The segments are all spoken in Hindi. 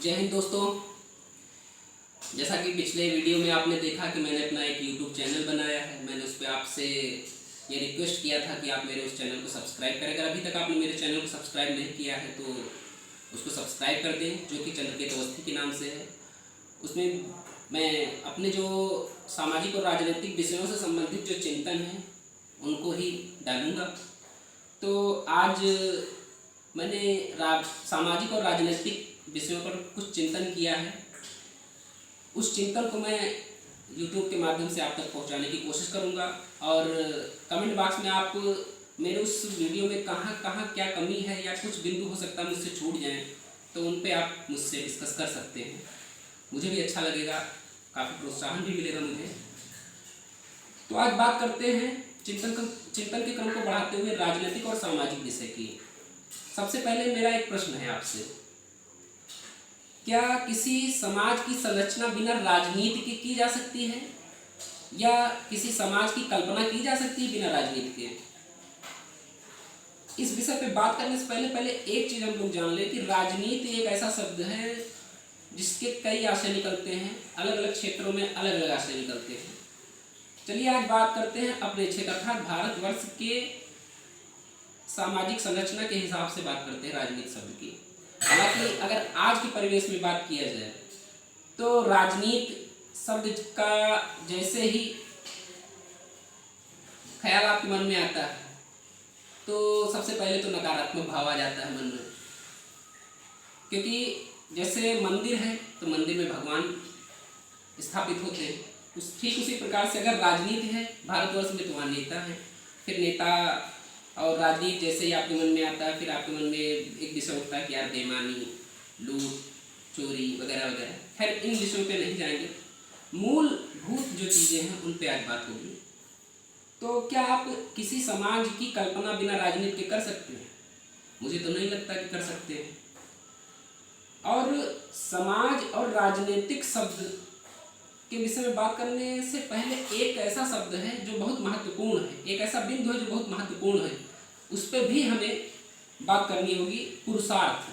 जय हिंद दोस्तों। जैसा कि पिछले वीडियो में आपने देखा कि मैंने अपना एक YouTube चैनल बनाया है। मैंने उस पर आपसे ये रिक्वेस्ट किया था कि आप मेरे उस चैनल को सब्सक्राइब करें। अगर अभी तक आपने मेरे चैनल को सब्सक्राइब नहीं किया है तो उसको सब्सक्राइब कर दें, जो कि चंद्रकेतु अवस्थी के नाम से है। उसमें मैं अपने जो सामाजिक और राजनीतिक विषयों से संबंधित जो चिंतन हैं उनको ही डालूँगा। तो आज मैंने सामाजिक और राजनीतिक विषयों पर कुछ चिंतन किया है। उस चिंतन को मैं YouTube के माध्यम से आप तक पहुंचाने की कोशिश करूंगा और कमेंट बॉक्स में आप मेरे उस वीडियो में कहाँ कहाँ क्या कमी है या कुछ बिंदु हो सकता है मुझसे छूट जाएं तो उन पे आप मुझसे डिस्कस कर सकते हैं। मुझे भी अच्छा लगेगा, काफ़ी प्रोत्साहन भी मिलेगा मुझे। तो आज बात करते हैं चिंतन के क्रम को बढ़ाते हुए राजनीतिक और सामाजिक विषय की। सबसे पहले मेरा एक प्रश्न है आपसे, क्या किसी समाज की संरचना बिना राजनीति के की जा सकती है या किसी समाज की कल्पना की जा सकती है बिना राजनीति के? इस विषय पे बात करने से पहले एक चीज़ हम लोग जान लें कि राजनीति एक ऐसा शब्द है जिसके कई आशय निकलते हैं, अलग अलग क्षेत्रों में अलग अलग आशय निकलते हैं। चलिए आज बात करते हैं अपने क्षेत्र अर्थात भारतवर्ष के सामाजिक संरचना के हिसाब से बात करते हैं राजनीति शब्द की। हालांकि अगर आज के परिवेश में बात किया जाए तो राजनीति शब्द का जैसे ही ख्याल आपके मन में आता है तो सबसे पहले तो नकारात्मक भाव आ जाता है मन में, क्योंकि जैसे मंदिर है तो मंदिर में भगवान स्थापित होते हैं, ठीक उसी प्रकार से अगर राजनीति है भारतवर्ष में तो वहाँ नेता है। फिर नेता और राजनीति जैसे ही आपके मन में आता है फिर आपके मन में एक विषय उठता है कि यार बेईमानी, लूट, चोरी वगैरह वगैरह। खैर इन विषयों पे नहीं जाएंगे, मूलभूत जो चीज़ें हैं उन पे आज बात होगी। तो क्या आप किसी समाज की कल्पना बिना राजनीति के कर सकते हैं? मुझे तो नहीं लगता कि कर सकते हैं। और समाज और राजनीतिक शब्द के विषय में बात करने से पहले एक ऐसा शब्द है जो बहुत महत्वपूर्ण है, एक ऐसा बिंदु है जो बहुत महत्वपूर्ण है, उस पर भी हमें बात करनी होगी, पुरुषार्थ।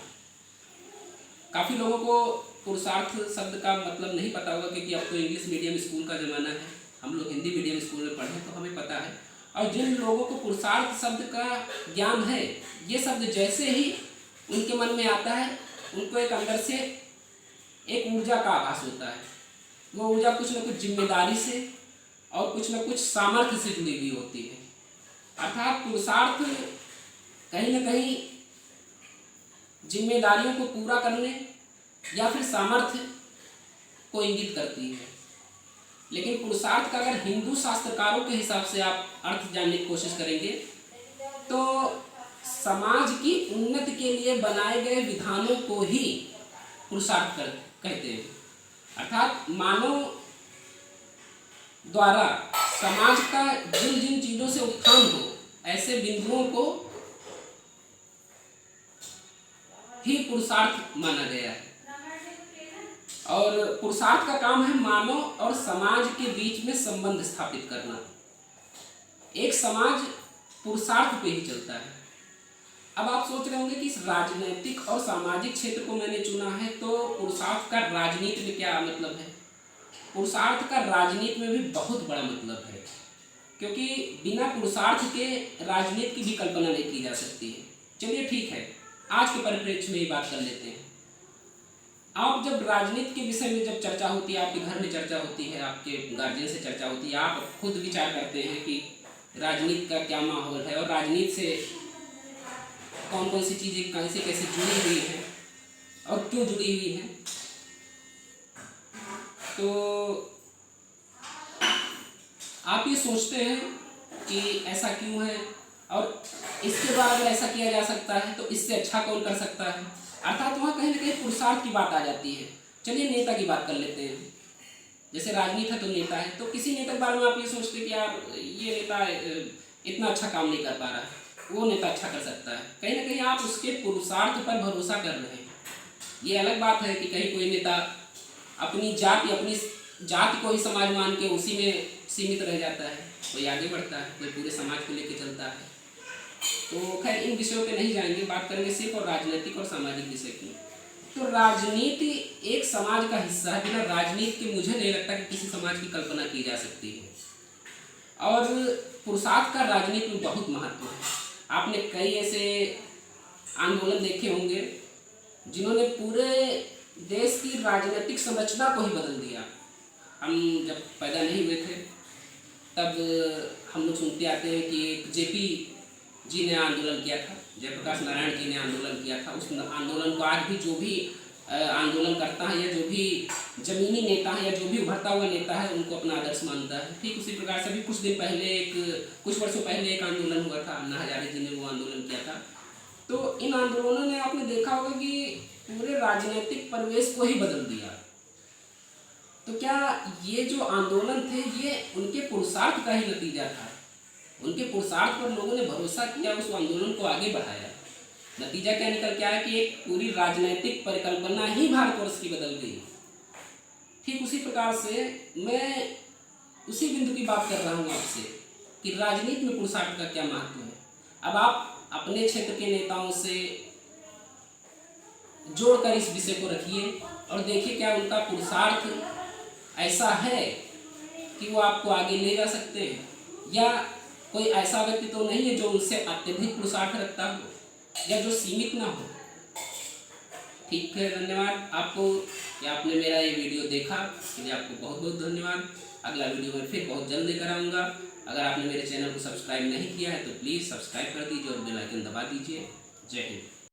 काफ़ी लोगों को पुरुषार्थ शब्द का मतलब नहीं पता होगा, क्योंकि अब तो इंग्लिश मीडियम स्कूल का ज़माना है, हम लोग हिंदी मीडियम स्कूल में पढ़े तो हमें पता है। और जिन लोगों को पुरुषार्थ शब्द का ज्ञान है, ये शब्द जैसे ही उनके मन में आता है उनको एक अंदर से एक ऊर्जा का आभास होता है। वो ऊर्जा कुछ न कुछ जिम्मेदारी से और कुछ न कुछ सामर्थ्य से जुड़ी हुई होती है। अर्थात पुरुषार्थ कहीं न कहीं जिम्मेदारियों को पूरा करने या फिर सामर्थ्य को इंगित करती है। लेकिन पुरुषार्थ का अगर हिंदू शास्त्रकारों के हिसाब से आप अर्थ जानने की कोशिश करेंगे तो समाज की उन्नति के लिए बनाए गए विधानों को ही पुरुषार्थ कहते हैं। अर्थात मानव द्वारा समाज का जिन जिन चीज़ों से उत्थान हो ऐसे बिंदुओं को ही पुरुषार्थ माना गया है। और पुरुषार्थ का काम है मानव और समाज के बीच में संबंध स्थापित करना। एक समाज पुरुषार्थ पे ही चलता है। अब आप सोच रहे होंगे कि इस राजनीतिक और सामाजिक क्षेत्र को मैंने चुना है तो पुरुषार्थ का राजनीति में क्या मतलब है? पुरुषार्थ का राजनीति में भी बहुत बड़ा मतलब है, क्योंकि बिना पुरुषार्थ के राजनीति की भी कल्पना नहीं की जा सकती है। चलिए ठीक है, आज के परिप्रेक्ष्य में ही बात कर लेते हैं। आप जब राजनीति के विषय में जब चर्चा होती है, आपके घर में चर्चा होती है, आपके गार्जियन से चर्चा होती है, आप खुद विचार करते हैं कि राजनीति का क्या माहौल है और राजनीति से कौन कौन सी चीज़ें कैसे कैसे जुड़ी हुई हैं और क्यों जुड़ी हुई हैं। तो आप ये सोचते हैं कि ऐसा क्यों है और इसके द्वारा अगर ऐसा किया जा सकता है तो इससे अच्छा कौन कर सकता है। अर्थात वहाँ कहीं ना कहीं पुरुषार्थ की बात आ जाती है। चलिए नेता की बात कर लेते हैं। जैसे राजनीति है तो नेता है, तो किसी नेता के बारे में आप ये सोचते हैं कि यार ये नेता इतना अच्छा काम नहीं कर पा रहा है, वो नेता अच्छा कर सकता है। कहीं ना कहीं आप उसके पुरुषार्थ पर भरोसा कर रहे हैं। ये अलग बात है कि कहीं कोई नेता अपनी जाति को ही समाज मान के उसी में सीमित रह जाता है, कोई आगे बढ़ता है, कोई पूरे समाज को लेकर चलता है। तो खैर इन विषयों पे नहीं जाएंगे, बात करेंगे सिर्फ और राजनीतिक और सामाजिक विषय की। तो राजनीति एक समाज का हिस्सा है। बिना राजनीति के मुझे नहीं लगता कि किसी समाज की कल्पना की जा सकती है। और पुरुषार्थ का राजनीति में बहुत महत्व है। आपने कई ऐसे आंदोलन देखे होंगे जिन्होंने पूरे देश की राजनीतिक संरचना को ही बदल दिया। हम जब पैदा नहीं हुए थे तब हम लोग सुनते आते हैं कि एक जेपी जी ने आंदोलन किया था, जयप्रकाश नारायण जी ने आंदोलन किया था। उस आंदोलन को आज भी जो भी आंदोलन करता है या जो भी जमीनी नेता है या जो भी उभरता हुआ नेता है उनको अपना आदर्श मानता है। ठीक उसी प्रकार से अभी कुछ वर्षों पहले एक आंदोलन हुआ था, अन्ना हजारे जी ने वो आंदोलन किया था। तो इन आंदोलनों ने आपने देखा होगा कि पूरे राजनीतिक परिवेश को ही बदल दिया। तो क्या ये जो आंदोलन थे ये उनके पुरुषार्थ का ही नतीजा था? उनके पुरुषार्थ पर लोगों ने भरोसा किया, उस आंदोलन को आगे बढ़ाया। नतीजा क्या निकल के आया कि एक पूरी राजनीतिक परिकल्पना ही भारतवर्ष की बदल गई। ठीक उसी प्रकार से मैं उसी बिंदु की बात कर रहा हूँ आपसे कि राजनीति में पुरुषार्थ का क्या महत्व है। अब आप अपने क्षेत्र के नेताओं से जोड़कर इस विषय को रखिए और देखिए क्या उनका पुरुषार्थ ऐसा है कि वो आपको आगे ले जा सकते हैं, या कोई ऐसा व्यक्ति तो नहीं है जो उनसे अत्यधिक पुरुषार्थ रखता हो या जो सीमित ना हो। ठीक है, धन्यवाद आपको कि आपने मेरा ये वीडियो देखा। इसके लिए आपको बहुत बहुत धन्यवाद। अगला वीडियो में फिर बहुत जल्द लेकर आऊँगा। अगर आपने मेरे चैनल को सब्सक्राइब नहीं किया है तो प्लीज़ सब्सक्राइब कर दीजिए और बेल आइकन दबा दीजिए। जय हिंद।